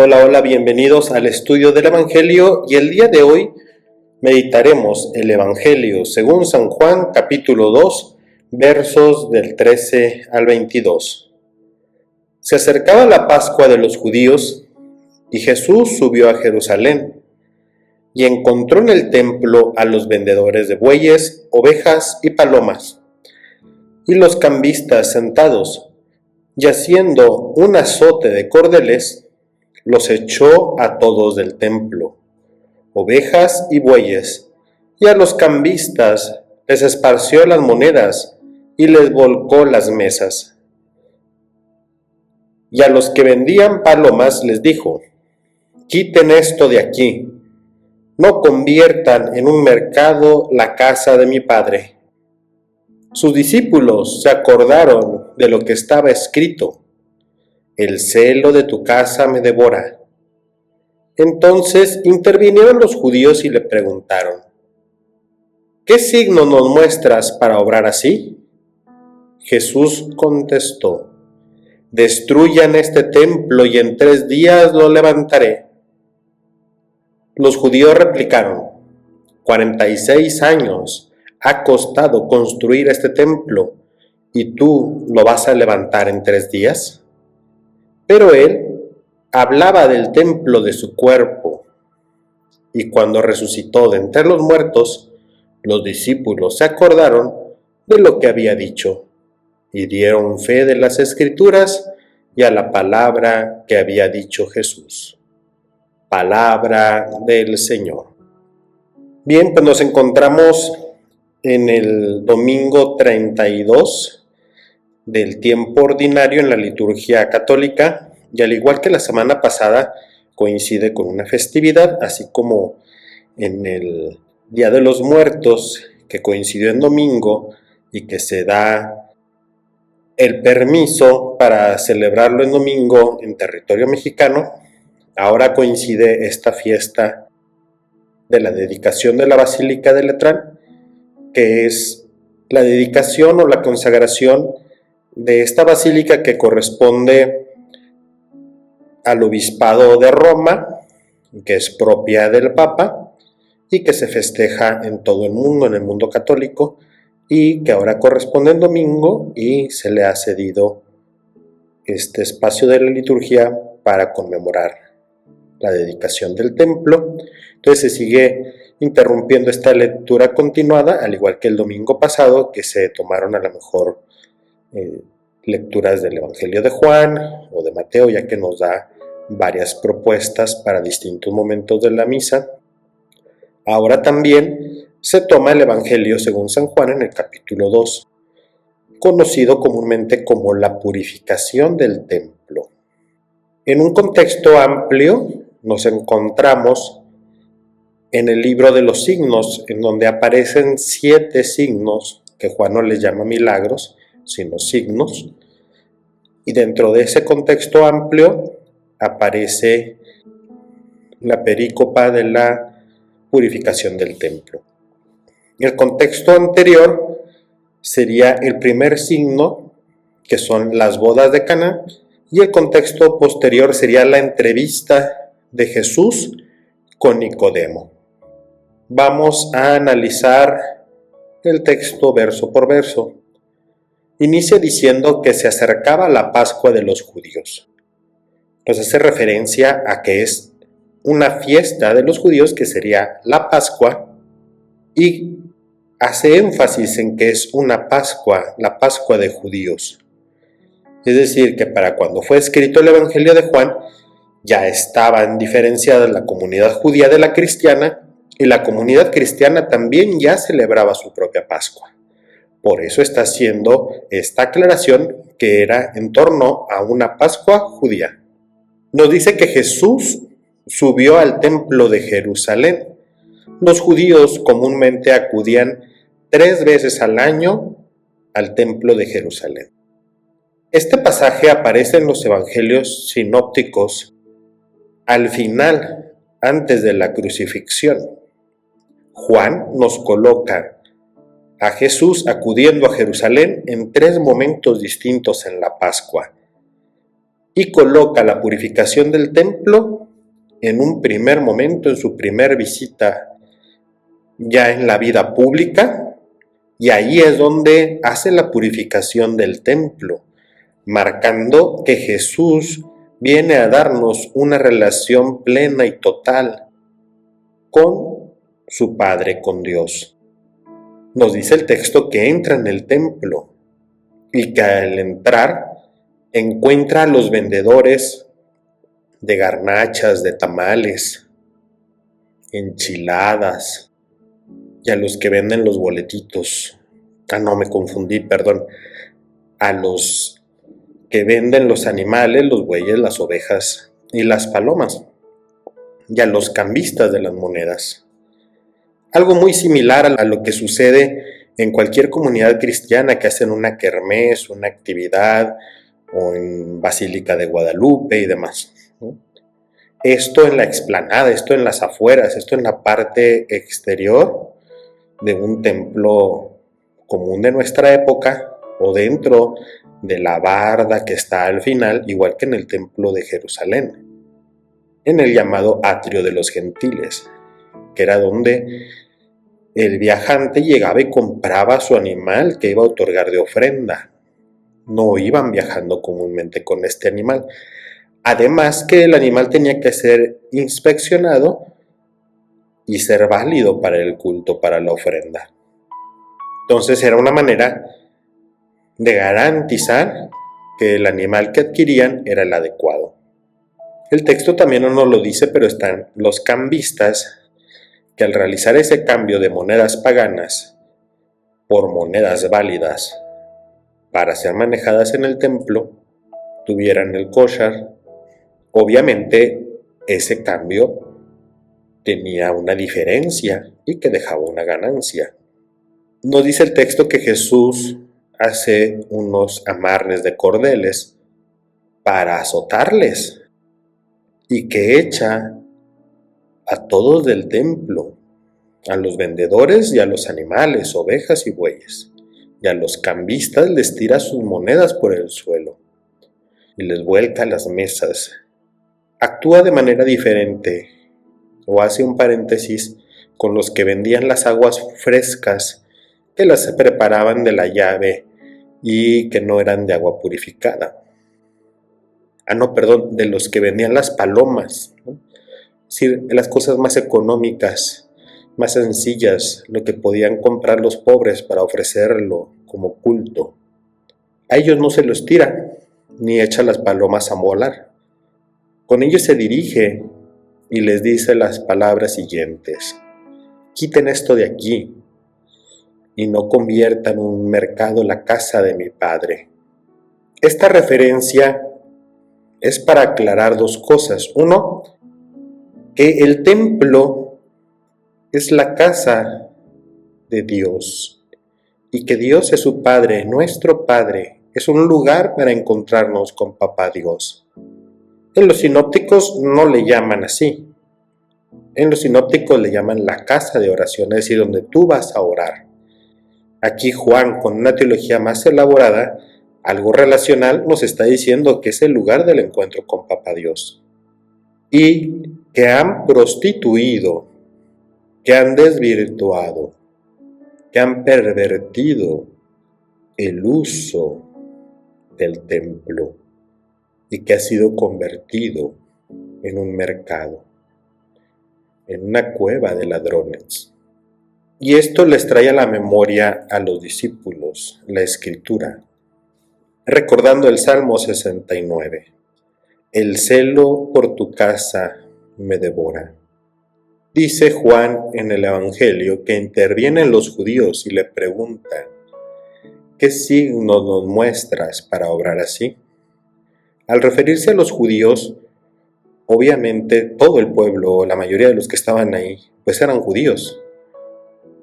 Hola, hola, bienvenidos al estudio del Evangelio y el día de hoy meditaremos el Evangelio según San Juan capítulo 2 versos del 13 al 22. Se acercaba la Pascua de los judíos y Jesús subió a Jerusalén y encontró en el templo a los vendedores de bueyes, ovejas y palomas y los cambistas sentados, y haciendo un azote de cordeles los echó a todos del templo, ovejas y bueyes, y a los cambistas les esparció las monedas y les volcó las mesas. Y a los que vendían palomas les dijo: quiten esto de aquí, no conviertan en un mercado la casa de mi Padre. Sus discípulos se acordaron de lo que estaba escrito: el celo de tu casa me devora. Entonces intervinieron los judíos y le preguntaron: ¿qué signo nos muestras para obrar así? Jesús contestó: destruyan este templo y en 3 días lo levantaré. Los judíos replicaron: 46 años ha costado construir este templo, ¿y tú lo vas a levantar en 3 días? Pero él hablaba del templo de su cuerpo. Y cuando resucitó de entre los muertos, los discípulos se acordaron de lo que había dicho y dieron fe de las Escrituras y a la palabra que había dicho Jesús. Palabra del Señor. Bien, pues nos encontramos en el domingo 32 del tiempo ordinario en la liturgia católica, y al igual que la semana pasada coincide con una festividad, así como en el Día de los Muertos, que coincidió en domingo y que se da el permiso para celebrarlo en domingo en territorio mexicano. Ahora coincide esta fiesta de la dedicación de la Basílica de Letrán, que es la dedicación o la consagración de esta basílica que corresponde al obispado de Roma, que es propia del Papa y que se festeja en todo el mundo, en el mundo católico, y que ahora corresponde en domingo y se le ha cedido este espacio de la liturgia para conmemorar la dedicación del templo. Entonces se sigue interrumpiendo esta lectura continuada, al igual que el domingo pasado, que se tomaron a lo mejor lecturas del Evangelio de Juan o de Mateo, ya que nos da varias propuestas para distintos momentos de la misa. Ahora también se toma el Evangelio según San Juan en el capítulo 2, conocido comúnmente como la purificación del templo. En un contexto amplio nos encontramos en el libro de los signos, en donde aparecen 7 signos que Juan no les llama milagros, sino signos, y dentro de ese contexto amplio aparece la perícopa de la purificación del templo. El contexto anterior sería el primer signo, que son las bodas de Caná, y el contexto posterior sería la entrevista de Jesús con Nicodemo. Vamos a analizar el texto verso por verso. Inicia diciendo que se acercaba la Pascua de los judíos. Nos hace referencia a que es una fiesta de los judíos, que sería la Pascua, y hace énfasis en que es una Pascua, la Pascua de judíos. Es decir, que para cuando fue escrito el Evangelio de Juan, ya estaban diferenciadas la comunidad judía de la cristiana, y la comunidad cristiana también ya celebraba su propia Pascua. Por eso está haciendo esta aclaración que era en torno a una Pascua judía. Nos dice que Jesús subió al templo de Jerusalén. Los judíos comúnmente acudían 3 veces al año al templo de Jerusalén. Este pasaje aparece en los evangelios sinópticos al final, antes de la crucifixión. Juan nos coloca a Jesús acudiendo a Jerusalén en 3 momentos distintos en la Pascua. y coloca la purificación del templo en un primer momento, en su primer visita ya en la vida pública, y ahí es donde hace la purificación del templo, marcando que Jesús viene a darnos una relación plena y total con su Padre, con Dios. Nos dice el texto que entra en el templo y que al entrar encuentra a los vendedores de garnachas, de tamales, enchiladas y a los que venden los boletitos. No, me confundí, perdón. A los que venden los animales, los bueyes, las ovejas y las palomas, y a los cambistas de las monedas. Algo muy similar a lo que sucede en cualquier comunidad cristiana que hacen una kermés, una actividad, o en Basílica de Guadalupe y demás, ¿no? Esto en la explanada, esto en las afueras, esto en la parte exterior de un templo común de nuestra época, o dentro de la barda que está al final, igual que en el templo de Jerusalén, en el llamado atrio de los gentiles, que era donde el viajante llegaba y compraba su animal que iba a otorgar de ofrenda. No iban viajando comúnmente con este animal. Además que el animal tenía que ser inspeccionado y ser válido para el culto, para la ofrenda. Entonces era una manera de garantizar que el animal que adquirían era el adecuado. El texto también no nos lo dice, pero están los cambistas que al realizar ese cambio de monedas paganas por monedas válidas para ser manejadas en el templo, tuvieran el kosher. Obviamente ese cambio tenía una diferencia y que dejaba una ganancia. Nos dice el texto que Jesús hace unos amarres de cordeles para azotarles y que echa a todos del templo, a los vendedores y a los animales, ovejas y bueyes, y a los cambistas les tira sus monedas por el suelo y les vuelca las mesas. Actúa de manera diferente, o hace un paréntesis con los que vendían las aguas frescas que las preparaban de la llave y que no eran de agua purificada. De los que vendían las palomas, ¿no? Es decir, las cosas más económicas, más sencillas, lo que podían comprar los pobres para ofrecerlo como culto. A ellos no se los tira, ni echa las palomas a volar. Con ellos se dirige y les dice las palabras siguientes: quiten esto de aquí y no conviertan en un mercado la casa de mi Padre. Esta referencia es para aclarar dos cosas. Uno, que el templo es la casa de Dios y que Dios es su Padre, nuestro Padre. Es un lugar para encontrarnos con Papá Dios. En los sinópticos no le llaman así. En los sinópticos le llaman la casa de oración, es decir, donde tú vas a orar. Aquí Juan, con una teología más elaborada, algo relacional, nos está diciendo que es el lugar del encuentro con Papá Dios. Y que han prostituido, que han desvirtuado, que han pervertido el uso del templo y que ha sido convertido en un mercado, en una cueva de ladrones. Y esto les trae a la memoria a los discípulos la Escritura, recordando el Salmo 69. El celo por tu casa me devora. Dice Juan en el Evangelio que intervienen los judíos y le preguntan: ¿qué signos nos muestras para obrar así? Al referirse a los judíos, obviamente todo el pueblo, la mayoría de los que estaban ahí, pues eran judíos.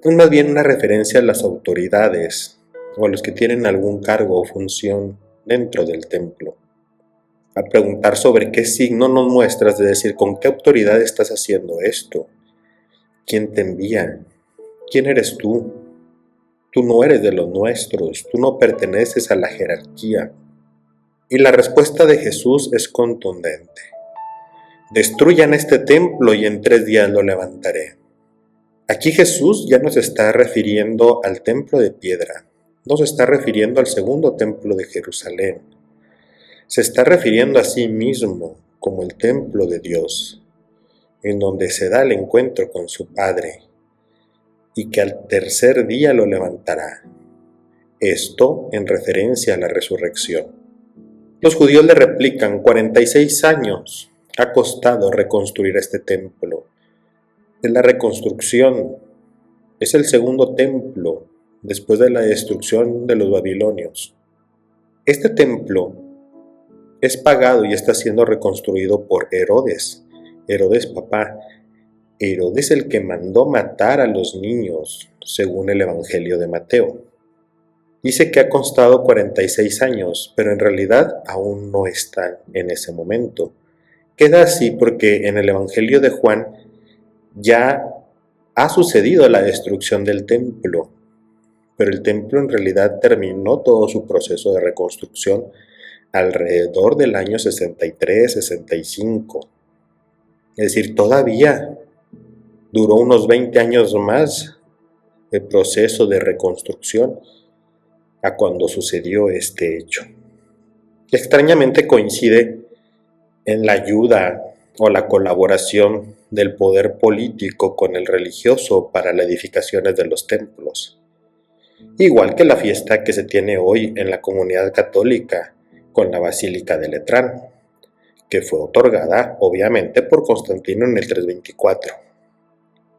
Es más bien una referencia a las autoridades o a los que tienen algún cargo o función dentro del templo. Al preguntar sobre qué signo nos muestras, de decir, ¿con qué autoridad estás haciendo esto? ¿Quién te envía? ¿Quién eres tú? Tú no eres de los nuestros, tú no perteneces a la jerarquía. Y la respuesta de Jesús es contundente. Destruyan este templo y en 3 días lo levantaré. Aquí Jesús ya no se está refiriendo al templo de piedra, no se está refiriendo al segundo templo de Jerusalén. Se está refiriendo a sí mismo como el templo de Dios, en donde se da el encuentro con su Padre, y que al 3er día lo levantará. Esto en referencia a la resurrección. Los judíos le replican: 46 años ha costado reconstruir este templo. Es la reconstrucción, es el segundo templo después de la destrucción de los babilonios. Este templo es pagado y está siendo reconstruido por Herodes papá, Herodes el que mandó matar a los niños, según el Evangelio de Mateo. Dice que ha costado 46 años, pero en realidad aún no están en ese momento. Queda así porque en el Evangelio de Juan ya ha sucedido la destrucción del templo, pero el templo en realidad terminó todo su proceso de reconstrucción alrededor del año 63-65. Es decir, todavía duró unos 20 años más el proceso de reconstrucción a cuando sucedió este hecho. Extrañamente coincide en la ayuda o la colaboración del poder político con el religioso para las edificaciones de los templos. Igual que la fiesta que se tiene hoy en la comunidad católica con la Basílica de Letrán, que fue otorgada obviamente por Constantino en el 324.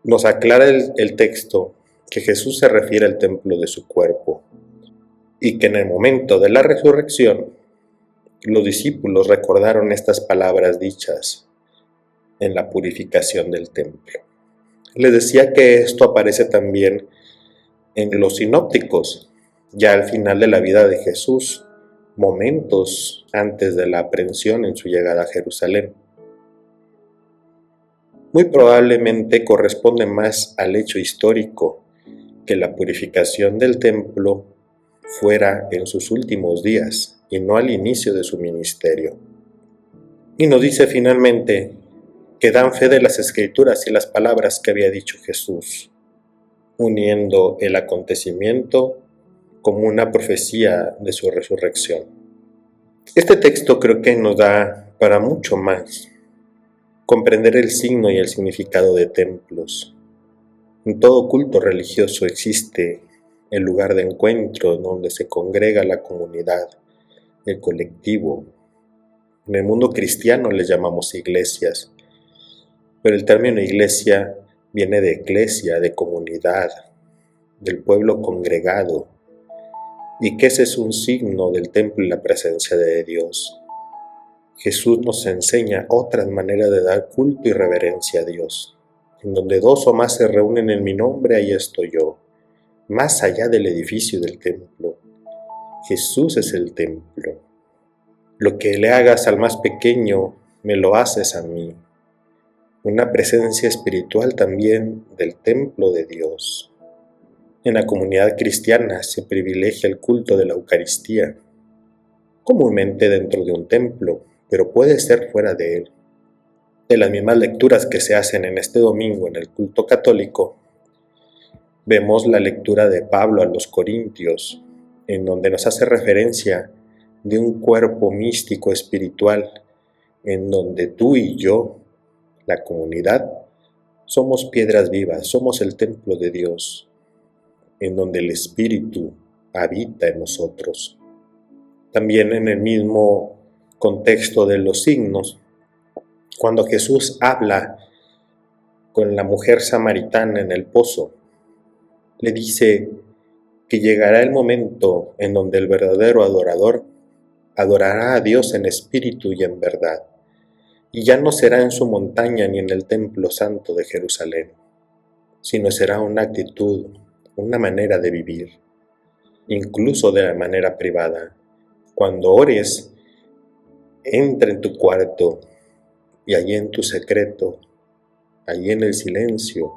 Nos aclara el texto que Jesús se refiere al templo de su cuerpo y que en el momento de la resurrección los discípulos recordaron estas palabras dichas en la purificación del templo. Les decía que esto aparece también en los sinópticos, ya al final de la vida de Jesús, momentos antes de la aprehensión en su llegada a Jerusalén. Muy probablemente corresponde más al hecho histórico que la purificación del templo fuera en sus últimos días y no al inicio de su ministerio. Y nos dice finalmente que dan fe de las Escrituras y las palabras que había dicho Jesús, uniendo el acontecimiento como una profecía de su resurrección. Este texto creo que nos da para mucho más. Comprender el signo y el significado de templos. En todo culto religioso existe el lugar de encuentro donde se congrega la comunidad, el colectivo. En el mundo cristiano les llamamos iglesias, pero el término iglesia viene de eclesia, de comunidad, del pueblo congregado, y que ese es un signo del templo y la presencia de Dios. Jesús nos enseña otras maneras de dar culto y reverencia a Dios. En donde 2 o más se reúnen en mi nombre, ahí estoy yo. Más allá del edificio del templo. Jesús es el templo. Lo que le hagas al más pequeño, me lo haces a mí. Una presencia espiritual también del templo de Dios. En la comunidad cristiana se privilegia el culto de la Eucaristía, comúnmente dentro de un templo, pero puede ser fuera de él. De las mismas lecturas que se hacen en este domingo en el culto católico, vemos la lectura de Pablo a los Corintios, en donde nos hace referencia de un cuerpo místico espiritual, en donde tú y yo, la comunidad, somos piedras vivas, somos el templo de Dios, en donde el Espíritu habita en nosotros. También en el mismo contexto de los signos, cuando Jesús habla con la mujer samaritana en el pozo, le dice que llegará el momento en donde el verdadero adorador adorará a Dios en espíritu y en verdad, y ya no será en su montaña ni en el templo santo de Jerusalén, sino será una actitud, una manera de vivir, incluso de la manera privada. Cuando ores, entra en tu cuarto y allí en tu secreto, allí en el silencio,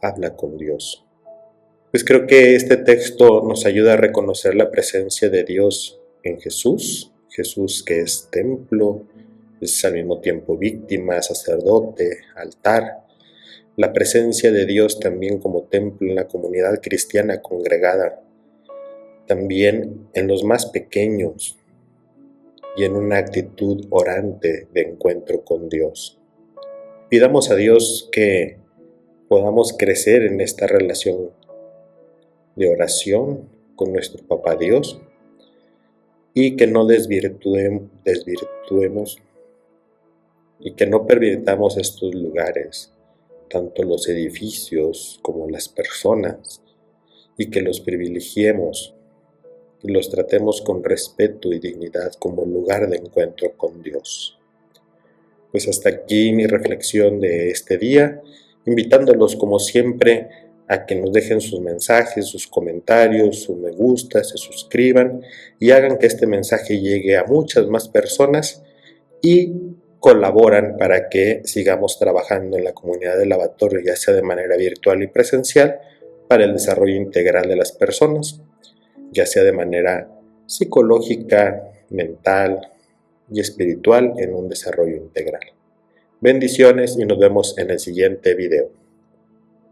habla con Dios. Pues creo que este texto nos ayuda a reconocer la presencia de Dios en Jesús. Jesús que es templo, es al mismo tiempo víctima, sacerdote, altar. La presencia de Dios también como templo en la comunidad cristiana congregada, también en los más pequeños y en una actitud orante de encuentro con Dios. Pidamos a Dios que podamos crecer en esta relación de oración con nuestro Papá Dios y que no desvirtuemos y que no pervirtamos estos lugares, tanto los edificios como las personas, y que los privilegiemos y los tratemos con respeto y dignidad como lugar de encuentro con Dios. Pues hasta aquí mi reflexión de este día, invitándolos como siempre a que nos dejen sus mensajes, sus comentarios, sus me gusta, se suscriban y hagan que este mensaje llegue a muchas más personas y colaboran para que sigamos trabajando en la comunidad del lavatorio, ya sea de manera virtual y presencial, para el desarrollo integral de las personas, ya sea de manera psicológica, mental y espiritual en un desarrollo integral. Bendiciones y nos vemos en el siguiente video.